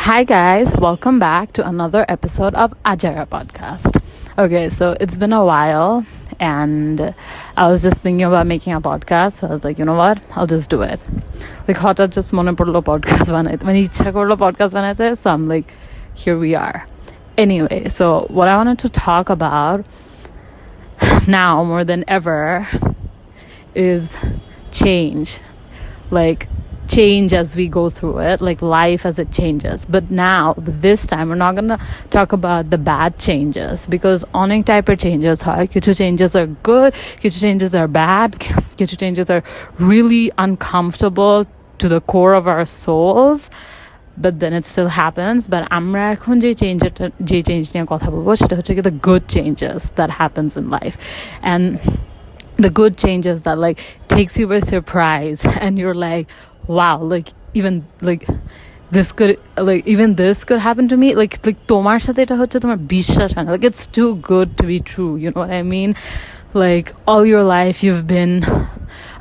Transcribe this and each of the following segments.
Hi guys, welcome back to another episode of Ajaira Podcast. Okay, so it's been a while and I was just thinking about making a podcast. So I was like, you know what? I'll just do it. Like hota just mone porlo podcast banaite. Mane ichha korlo podcast banaite. So I'm like, here we are. Anyway, so what I wanted to talk about now more than ever is change. Like change as we go through it, like life as it changes. But this time we're not gonna talk about the bad changes, because অনেক টাইপের changes হয়. কিছু changes are good, কিছু changes are bad, কিছু changes are really uncomfortable to the core of our souls, but then it still happens. But আমরা এখন যে change নিয়ে কথা বলবো সেটা হচ্ছে কি the good changes that happens in life, and the good changes that like takes you by surprise and you're like, wow, like even like this could happen to me, like তোমার সাথে এটা হচ্ছে তোমার বিশ্বাস হয় না, like it's too good to be true, you know what I mean? Like all your life you've been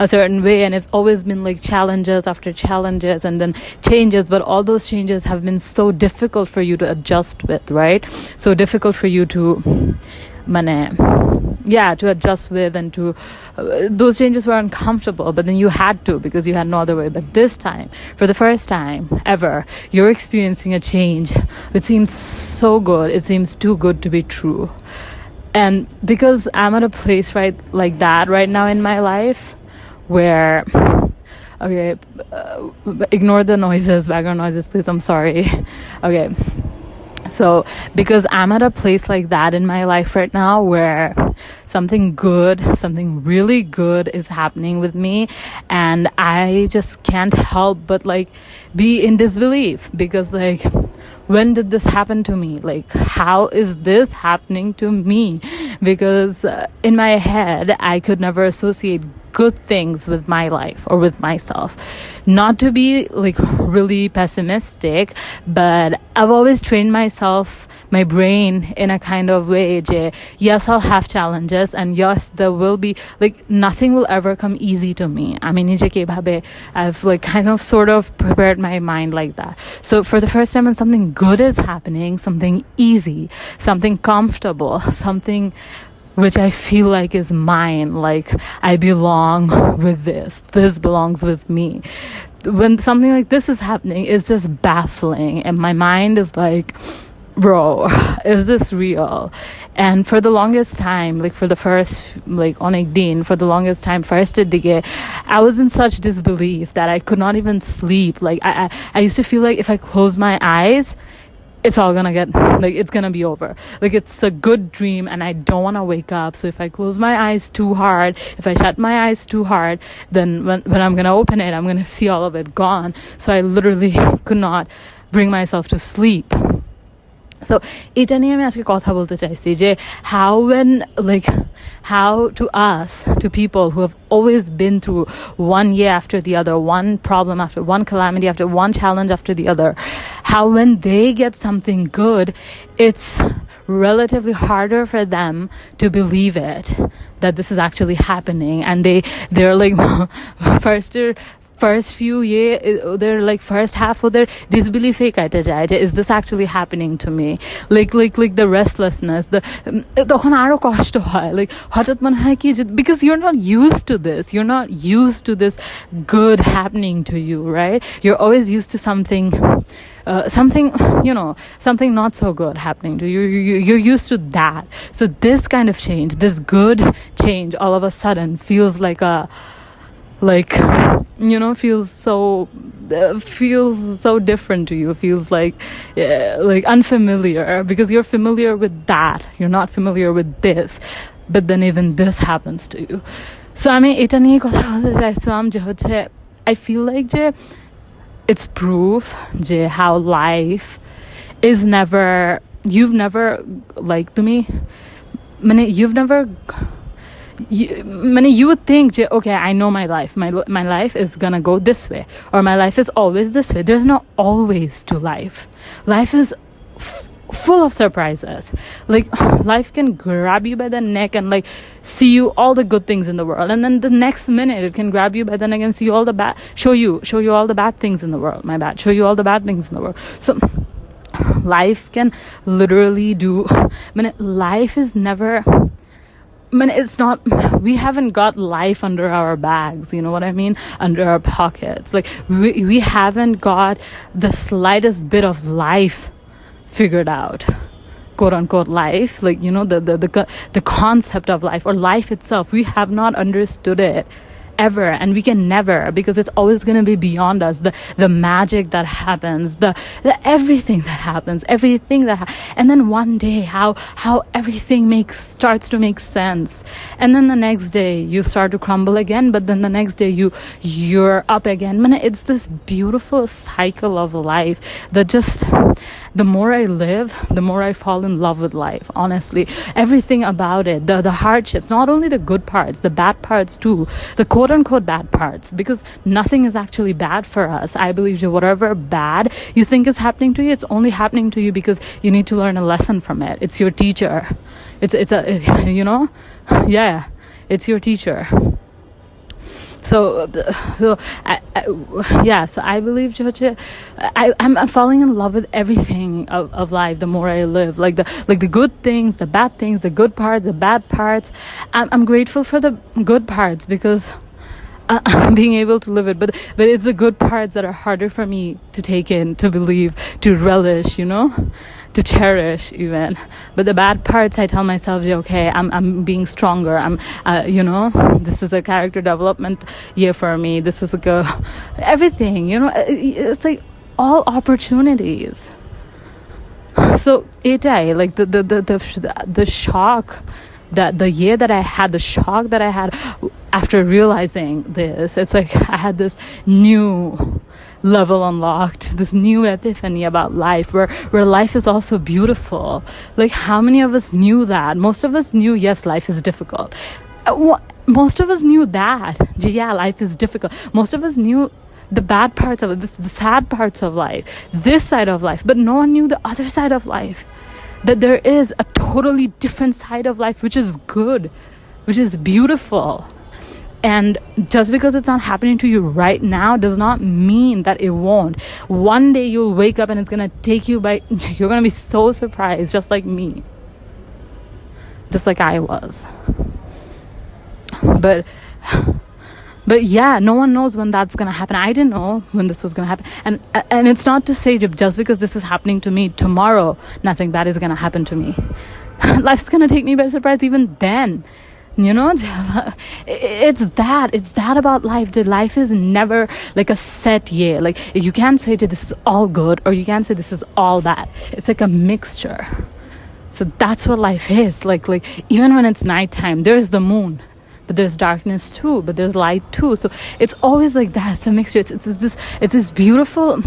a certain way and it's always been like challenges after challenges and then changes, but all those changes have been so difficult for you to adjust with, right? So difficult for you to to adjust with, and to those changes were uncomfortable, but then you had to because you had no other way. But this time, for the first time ever, you're experiencing a change. It seems so good, it seems too good to be true. And because I'm at a place like that right now in my life where ignore the noises, background noises please, I'm sorry. Okay, so because I'm at a place like that in my life right now where something really good is happening with me, and I just can't help but like be in disbelief, because like, when did this happen to me? Like, how is this happening to me? Because in my head I could never associate good things with my life or with myself. Not to be like really pessimistic, but I've always trained my brain in a kind of way, yes, I'll have challenges, and yes, there will be like nothing will ever come easy to me. I mean, I've like kind of sort of prepared my mind like that. So for the first time when something good is happening, something easy, something comfortable, something which I feel like is mine, like I belong with this belongs with me. When something like this is happening, it's just baffling, and my mind is like, bro, is this real? And for the longest time, like for the first like onek din, for the longest time first dige, I was in such disbelief that I could not even sleep. Like I used to feel like if I close my eyes, it's all gonna get like, it's gonna be over, like it's a good dream and I don't want to wake up. So if I close my eyes too hard, if I shut my eyes too hard, then when I'm gonna open it, I'm gonna see all of it gone. So I literally could not bring myself to sleep. So এটা নিয়ে আমি আজকে কথা বলতে চাইছি যে how to us, to people who have always been through one year after the other, one problem after one calamity after one challenge after the other, how when they get something good, it's relatively harder for them to believe it, that this is actually happening, and they're like first few year, they're like first half of their disbelief is this actually happening to me, like the restlessness, তখন আরো কষ্ট হয়, like হঠাৎ মনে হয় কি, because you're not used to this good happening to you, right? You're always used to something something not so good happening to you. You're used to that. So this kind of change, this good change, all of a sudden feels like feels so different to you, feels like unfamiliar, because you're familiar with that, you're not familiar with this, but then even this happens to you. So I mean, এটা নিয়ে কথা বলতে চাইছিলাম যে হচ্ছে I feel like যে it's proof যে how life is never, you've never like, to me you've never you would think, okay, I know my life. My life is gonna go this way, or my life is always this way. There's no always to life. Life is full of surprises. Like life can grab you by the neck and like see you all the good things in the world, and then the next minute it can grab you by the neck and see you all the bad, show you all the bad things in the world. Show you all the bad things in the world. So life can literally do, life is never, it's not, we haven't got life under our bags, you know what I mean, under our pockets. Like we haven't got the slightest bit of life figured out, quote unquote life, like, you know, the concept of life or life itself. We have not understood it ever, and we can never, because it's always going to be beyond us. The magic that happens, the everything that happens, and then one day how everything starts to make sense, and then the next day you start to crumble again, but then the next day you're up again. It's this beautiful cycle of life that just, the more I live, the more I fall in love with life. Honestly, everything about it, the hardships, not only the good parts, the bad parts too, the quote unquote bad parts, because nothing is actually bad for us. I believe that whatever bad you think is happening to you, it's only happening to you because you need to learn a lesson from it. It's your teacher. It's a, you know, yeah, it's your teacher. So I believe, Georgia, I'm falling in love with everything of life. The more I live, like the good things, the bad things, the good parts, the bad parts. I'm grateful for the good parts because I'm being able to live it. But it's the good parts that are harder for me to take in, to believe, to relish, you know, to cherish even. But the bad parts, I tell myself, okay, I'm being stronger. You know, this is a character development year for me. This is everything, you know, it's like all opportunities. So like the shock, that the year that I had, the shock that I had after realizing this, it's like I had this new level unlocked, this new epiphany about life, where life is also beautiful. Like, how many of us knew that? Most of us knew, yes, life is difficult. Most of us knew that, yeah, life is difficult. Most of us knew the bad parts of it, the sad parts of life, this side of life, but no one knew the other side of life, that there is a totally different side of life, which is good, which is beautiful. And just because it's not happening to you right now does not mean that it won't. One day you'll wake up and it's going to take you by, you're going to be so surprised, just like me, just like I was. But yeah, no one knows when that's going to happen. I didn't know when this was going to happen. And it's not to say just because this is happening to me, tomorrow nothing bad is going to happen to me. Life's going to take me by surprise even then. You know, it's that about life. The life is never like a set year. Like, you can't say that this is all good, or you can't say this is all bad. It's like a mixture. So that's what life is. Like even when it's nighttime, there's the moon, but there's darkness too, but there's light too. So it's always like that. It's a mixture. It's this beautiful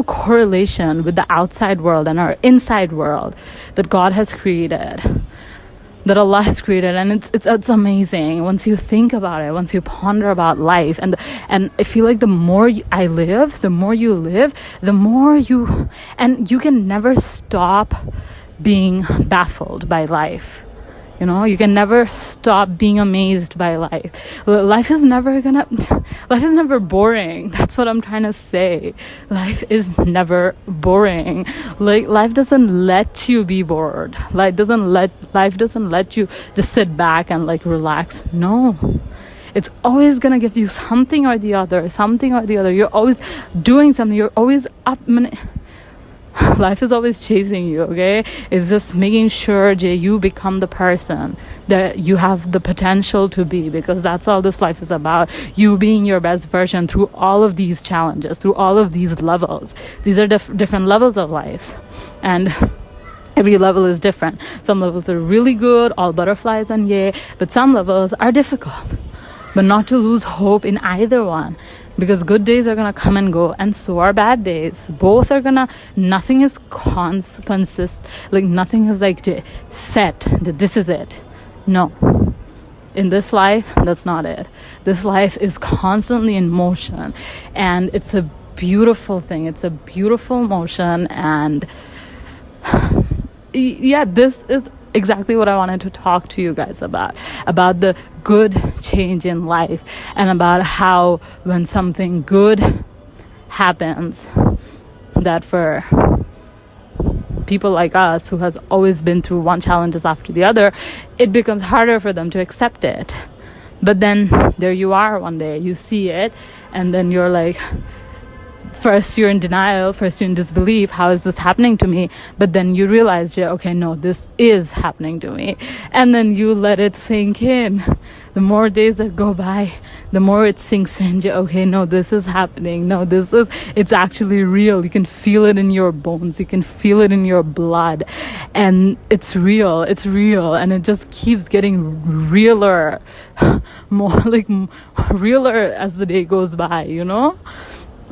correlation with the outside world and our inside world that God has created, that Allah has created. And it's amazing once you think about it, once you ponder about life. And I feel like the more I live, the more you live, the more you can never stop being baffled by life. You know, you can never stop being amazed by life. Life is never boring. That's what I'm trying to say. Life is never boring. Like, life doesn't let you be bored. Life doesn't let you just sit back and like relax. No. It's always gonna give you something or the other. You're always doing something. You're always up. Life is always chasing you, okay? It's just making sure, Jay, you become the person that you have the potential to be, because that's all this life is about. You being your best version through all of these challenges, through all of these levels. These are different levels of life. And every level is different. Some levels are really good, all butterflies and yay, but some levels are difficult. But not to lose hope in either one. Because good days are going to come and go, and so are bad days. Both are going to, nothing is like nothing is like set, that this is it. No. In this life, that's not it. This life is constantly in motion, and it's a beautiful thing. It's a beautiful motion, and yeah, this is exactly what I wanted to talk to you guys about the good change in life, and about how when something good happens, that for people like us who has always been through one challenges after the other, it becomes harder for them to accept it. But then there you are one day, you see it, and then you're like, first you're in denial, first you're in disbelief, how is this happening to me? But then you realize, okay, no, this is happening to me. And then you let it sink in. The more days that go by, the more it sinks in. Okay, no, this is happening. No, it's actually real. You can feel it in your bones. You can feel it in your blood. And it's real. And it just keeps getting realer, more like realer as the day goes by,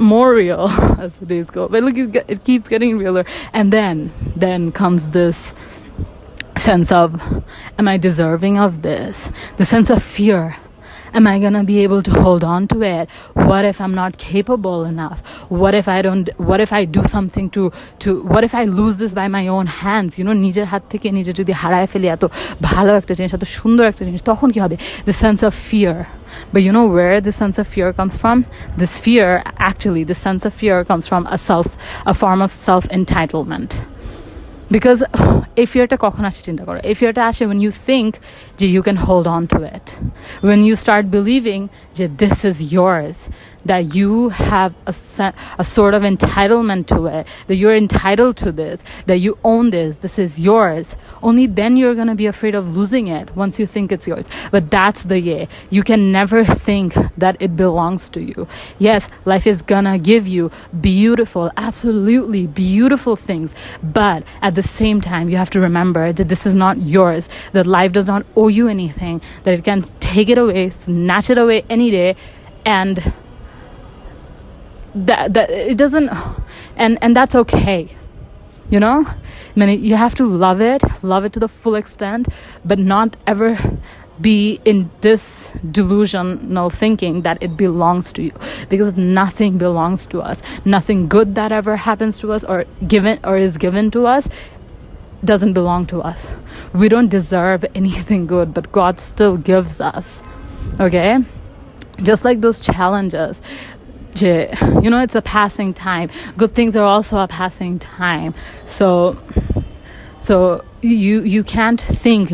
more real as the days go. But look, it keeps getting realer. And then comes this sense of, am I deserving of this? The sense of fear. Am I gonna be able to hold on to it? What if I'm not capable enough? What if I do something to what if I lose this by my own hands? নিজের হাত থেকে নিজে যদি হারায় ফেলি এত ভালো একটা জিনিস, এত সুন্দর একটা জিনিস, তখন কি হবে? The sense of fear. But you know where the sense of fear comes from? The sense of fear comes from a form of self-entitlement. Because এই ফিয়ারটা কখন আসে চিন্তা করো, এই ফিয়ারটা আসে when you think যে you can hold on to it, when you start believing যে this is yours, that you have a sort of entitlement to it, that you're entitled to this, that you own this is yours. Only then you're going to be afraid of losing it once you think it's yours. But that's the you can never think that it belongs to you. Yes, life is gonna give you beautiful, absolutely beautiful things, but at the same time you have to remember that this is not yours, that life does not owe you anything, that it can take it away, snatch it away any day, and that it doesn't, and that's okay. I mean, you have to love it to the full extent, but not ever be in this delusional thinking that it belongs to you, because nothing belongs to us. Nothing good that ever happens to us or is given to us doesn't belong to us. We don't deserve anything good, but God still gives us. Okay? Just like those challenges, it's a passing time. Good things are also a passing time. So you can't think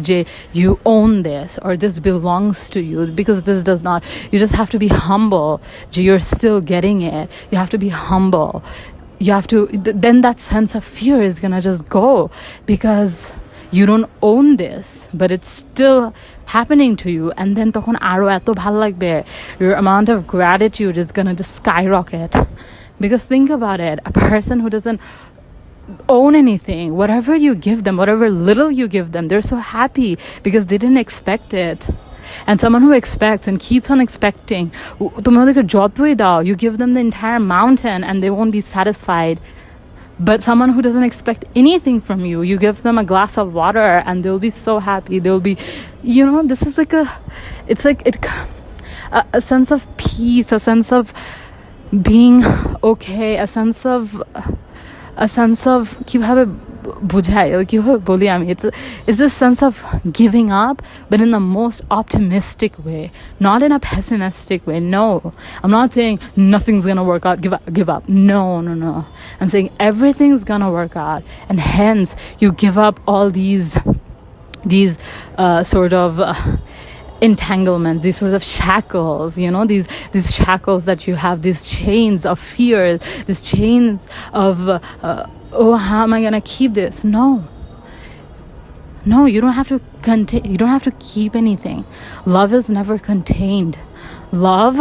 you own this or this belongs to you, because this does not. You just have to be humble. You're still getting it. You have to be humble. You have to, then that sense of fear is gonna just go, because you don't own this, but it's still happening to you. And then তখন আরো এত ভালো লাগবে, your amount of gratitude is gonna just skyrocket. Because think about it, a person who doesn't own anything, whatever you give them, whatever little you give them, they're so happy because they didn't expect it. And someone who expects and keeps on expecting, তুমি ওদেরকে যতই দাও, you give them the entire mountain and they won't be satisfied. But someone who doesn't expect anything from you, you give them a glass of water and they'll be so happy. They'll be, this is like a sense of peace, a sense of being okay, a sense of কিভাবে বুঝাই, কিভাবে বলি আমি, it's this sense of giving up, but in the most optimistic way, not in a pessimistic way. No, I'm not saying nothing's gonna work out, give up. No, I'm saying everything's gonna work out, and hence you give up all these sort of entanglements, these sorts of shackles, these shackles that you have, these chains of fear, these chains of how am I gonna keep this? No, you don't have to you don't have to keep anything. Love is never contained. Love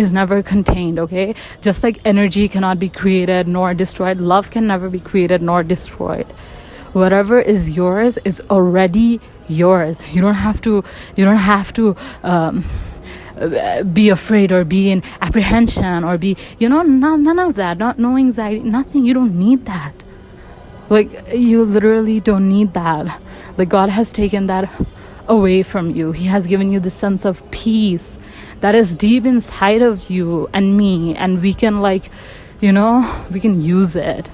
is never contained, okay? Just like energy cannot be created nor destroyed, love can never be created nor destroyed. Whatever is yours is already yours. You don't have to be afraid or be in apprehension or be, none of that. No anxiety, nothing. You don't need that. Like, you literally don't need that. Like, God has taken that away from you. He has given you the sense of peace that is deep inside of you and me, and we can we can use it.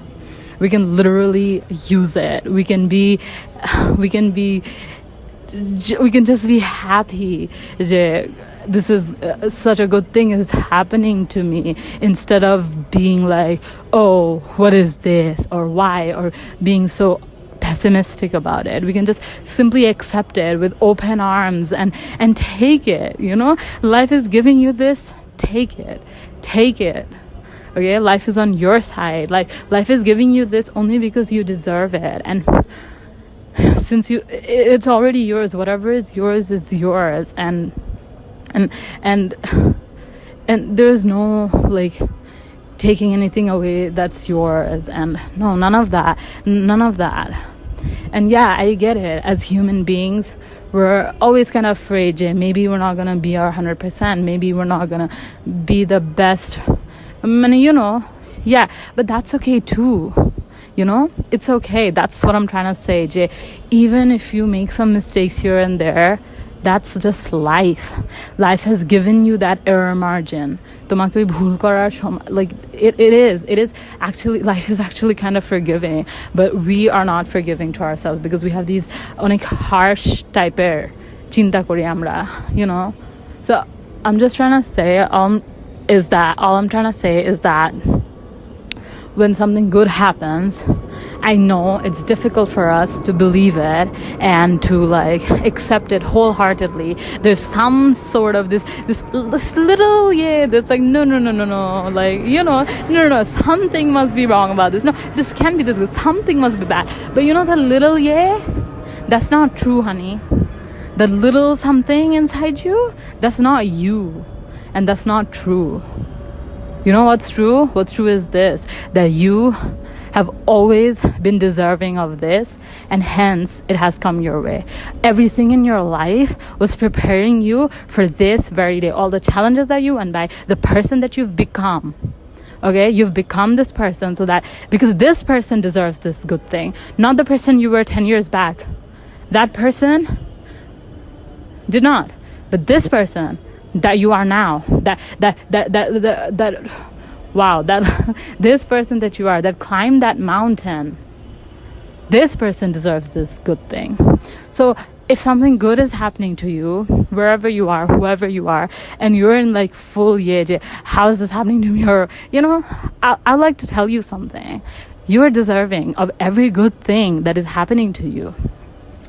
We can literally use it. We can just be happy. this is such a good thing is happening to me, instead of being like, oh, what is this, or why, or being so pessimistic about it. We can just simply accept it with open arms and take it. Life is giving you this. Take it. Okay, life is on your side. Life is giving you this only because you deserve it, and since it's already yours. Whatever is yours, and there's no like taking anything away that's yours, and no, none of that. And yeah, I get it. As human beings, we're always kind of afraid, maybe we're not gonna be our 100%, maybe we're not gonna be the best. Yeah, but that's okay too. It's okay. That's what I'm trying to say, Jay. Even if you make some mistakes here and there, that's just life. Life has given you that error margin. Like it is actually, life is actually kind of forgiving, but we are not forgiving to ourselves because we have these harsh type chinta kori amra, So I'm just trying to say is that when something good happens, I know it's difficult for us to believe it and to like accept it wholeheartedly. There's some sort of this little that's like no, like no, something must be wrong about this. No, this can't be this good. Something must be bad. But that little that's not true, honey. The little something inside you, that's not you, and that's not true. What's true? What's true is this, that you have always been deserving of this, and hence it has come your way. Everything in your life was preparing you for this very day. All the challenges that you went by, the person that you've become. Okay, you've become this person because this person deserves this good thing, not the person you were 10 years back. That person did not, but this person that you are now, that this person that you are, that climbed that mountain, this person deserves this good thing. So if something good is happening to you, wherever you are, whoever you are, and you're in like full how is this happening to me? Or I'd like to tell you something. You are deserving of every good thing that is happening to you,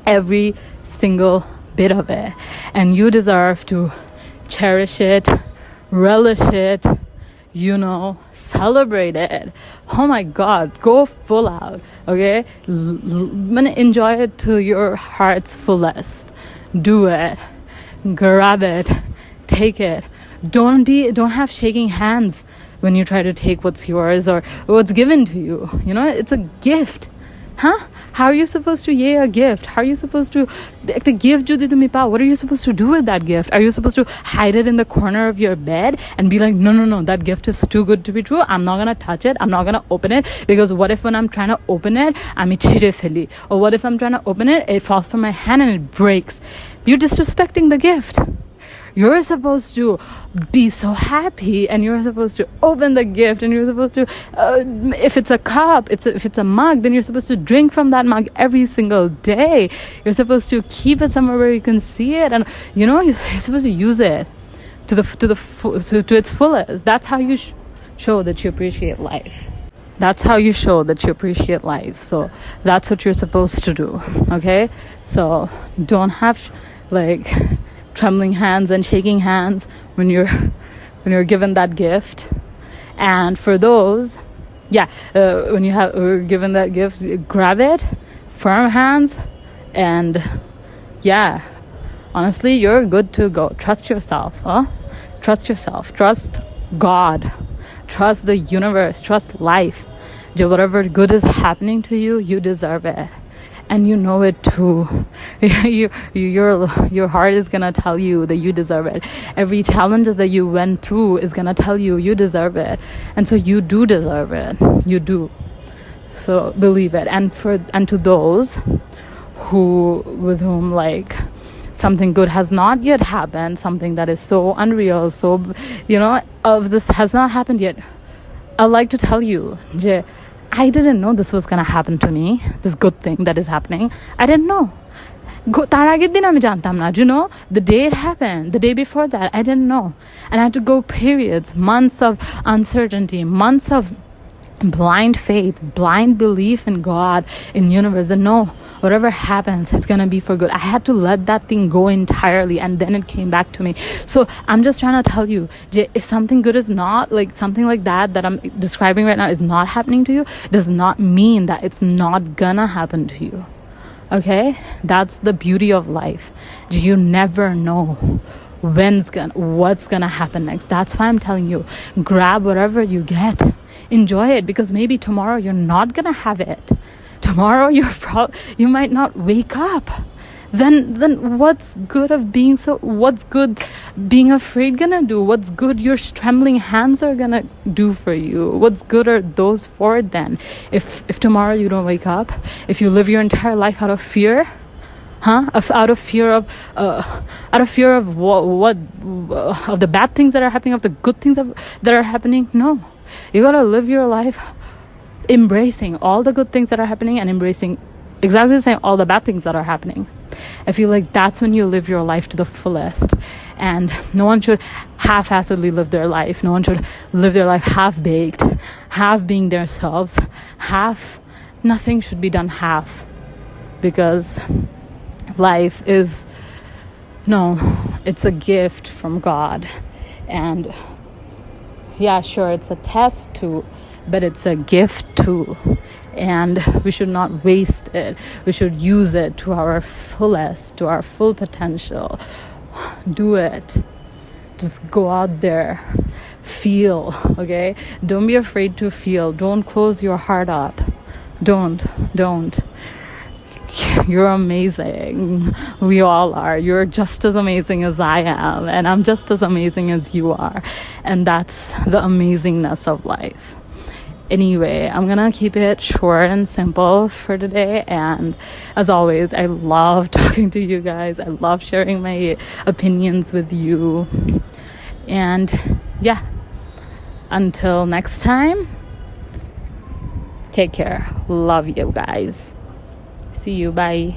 every single bit of it, and you deserve to cherish it, relish it, celebrate it. Oh my God, go full out, okay? Enjoy it to your heart's fullest. Do it, grab it, take it. Don't have shaking hands when you try to take what's yours or what's given to you. It's a gift. How are you supposed to a gift? How are you supposed to a gift? What are you supposed to do with that gift? Are you supposed to hide it in the corner of your bed and be like, no, that gift is too good to be true. I'm not gonna touch it. I'm not gonna open it, because what if when I'm trying to open it, I'm chire feli? Or what if I'm trying to open it, it falls from my hand and it breaks? You're disrespecting the gift. You're supposed to be so happy, and you're supposed to open the gift, and you're supposed to, if it's a cup, if it's a mug, then you're supposed to drink from that mug every single day. You're supposed to keep it somewhere where you can see it, and you're supposed to use it to its fullest. That's how you show that you appreciate life. That's how you show that you appreciate life. So that's what you're supposed to do. Okay, so don't have like trembling hands and shaking hands when you're given that gift. And for those, when you're given that gift, grab it, firm hands, and honestly, you're good to go. Trust yourself. Trust yourself. Trust God. Trust the universe. Trust life. Whatever good is happening to you, you deserve it. And you know it too. Your heart is gonna tell you that you deserve it. Every challenge that you went through is gonna tell you you deserve it. And so you do deserve it. You do. So believe it. And to those with whom like something good has not yet happened, something that is so unreal, so of this has not happened yet, I'd like to tell you, I didn't know this was gonna happen to me, this good thing that is happening. I didn't know. তার আগের দিন আমি জানতাম না, you know, the day it happened, the day before that, I didn't know. And I had to go periods, months of uncertainty, months of blind faith, blind belief in God, in universe, and no, whatever happens, it's gonna be for good. I had to let that thing go entirely, and then it came back to me. So I'm just trying to tell you, if something good is not, like something like that I'm describing right now is not happening to you, does not mean that it's not gonna happen to you. Okay, that's the beauty of life. You never know what's gonna happen next. That's why I'm telling you, grab whatever you get, enjoy it, because maybe tomorrow you're not gonna have it. Tomorrow you might not wake up. Then what's good being afraid gonna do? What's good your trembling hands are gonna do for you? What's good are those for then? If tomorrow you don't wake up, if you live your entire life out of fear, out of fear of what of the bad things that are happening, of the good things that are happening. No, you gotta live your life embracing all the good things that are happening and embracing exactly the same all the bad things that are happening. I feel like that's when you live your life to the fullest, and no one should half-assedly live their life. No one should live their life half-baked, half being themselves, nothing should be done half, because life is, no, it's a gift from God. And yeah, sure, it's a test too, but it's a gift too, and we should not waste it. We should use it to our fullest, to our full potential. Do it. Just go out there, feel. Okay, don't be afraid to feel. Don't close your heart up. Don't You're amazing. We all are. You're just as amazing as I am, and I'm just as amazing as you are, and that's the amazingness of life. Anyway, I'm gonna keep it short and simple for today, and as always, I love talking to you guys. I love sharing my opinions with you, and yeah, until next time, take care. Love you guys. See you. Bye.